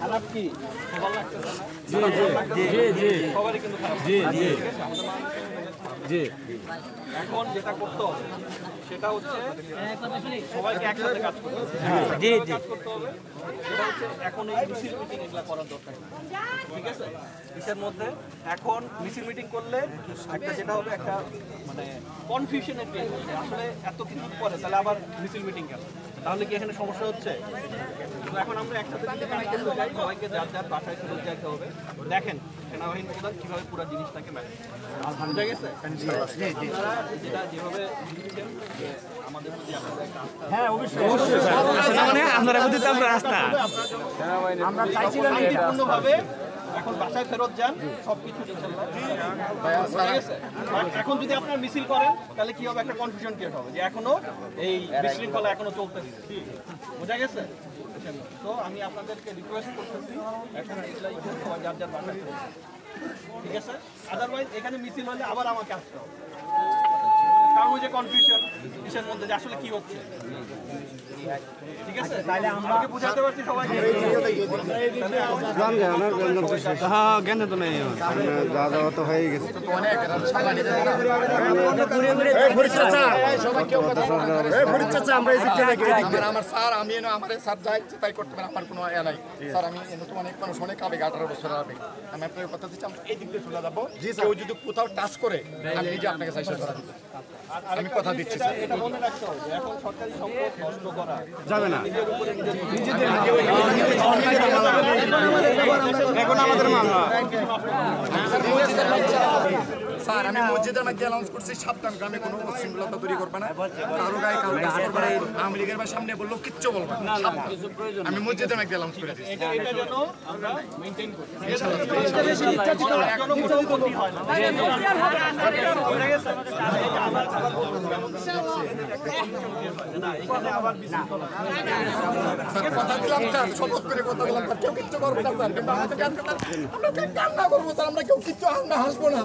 খারাপ কি সবারই কিন্তু খারাপ জি এখন যেটা করতে হবে সেটা হচ্ছে সবাইকে একসাথে কাজ করতে হবে সেটা হচ্ছে এখন এই মিছিল মিটিং এগুলো করার দরকার ঠিক আছে মিছের মধ্যে এখন মিছিল মিটিং করলে একটা যেটা হবে একটা মানে কনফিউশনের ক্রিয়েট হচ্ছে আসলে এত কিছু পরে তাহলে আবার মিছিল মিটিং কেন তাহলে কি এখানে সমস্যা হচ্ছে তো এখন আমরা একসাথে যদি কানেক্ট করতে চাই সবাইকে যার যার বাসায় ফেরত যেতে হবে দেখেন সেনাবাহিনী প্রধান কীভাবে পুরো জিনিসটাকে ম্যানেজ বোঝা গেছে আপনারা যেটা যেভাবে দিচ্ছেন যে আমাদের প্রতি আপনাদের একটা হ্যাঁ অবশ্যই মানে আপনারা প্রতি তো আমরা আস্থা আমরা চাইছিলাম পূর্ণভাবে এখন বাসায় ফেরত যান সবকিছু এখন যদি আপনার মিছিল করেন তাহলে কি হবে একটা কনফিউশন ক্রিয়েট হবে যে এখনো এই বিশৃঙ্খলা এখনো চলতে দিচ্ছে বোঝা গেছে তো আমি আপনাদেরকে রিকোয়েস্ট করতেছি এখন এগুলাই সবাই যার যার বাসায় ফেরত ঠিক আছে আদারওয়াইজ এখানে মিছিল হলে আবার আমাকে আসতে হবে কারণ ওই যে কনফিউশন কিসের মধ্যে যে আসলে কি হচ্ছে ঠিক আছে তাহলে আমরা বুঝাতে পারছি সবাইকে হ্যাঁ জ্ঞান তো নেই যা যাওয়া তো হয়ে গেছে আমার স্যার আমি আমার স্যার যা ইচ্ছে তাই করতে পারেন আমার কোনো ইয়া নাই স্যার আমি নতুন অনেক মানুষ অনেক আবেগ 18 বছরের আবেগ আমি আপনাকে কথা দিচ্ছি আমরা এই দিক দিয়ে চলে যাবো কেউ যদি কোথাও টাচ করে আমি নিজে আপনাকে সাহায্য করা দিব আমি কথা দিচ্ছি এটা মনে রাখতে হবে এখন সরকারি সম্পদ নষ্ট করা যাবে না এখন আমাদের মামলা স্যার আমি মসজিদের মধ্যে অ্যানাউন্স করছি সাবধান গ্রামে কোনো উচ্ছৃঙ্খলতা তৈরি করবে না কারো গায়ে কারো কাজ করবে না আওয়ামী লীগের সামনে বললো কিচ্ছু বলবে না আমি মসজিদের মধ্যে অ্যানাউন্স করে দিচ্ছি এটা যেন আমরা মেইনটেইন করি স্যার কথা দিলাম স্যার শপথ করে কথা বললাম স্যার কেউ কিচ্ছু করবে না স্যার কিন্তু আমাদের কান্না করবো স্যার আমরা কেউ কিচ্ছু আমরা হাসবো না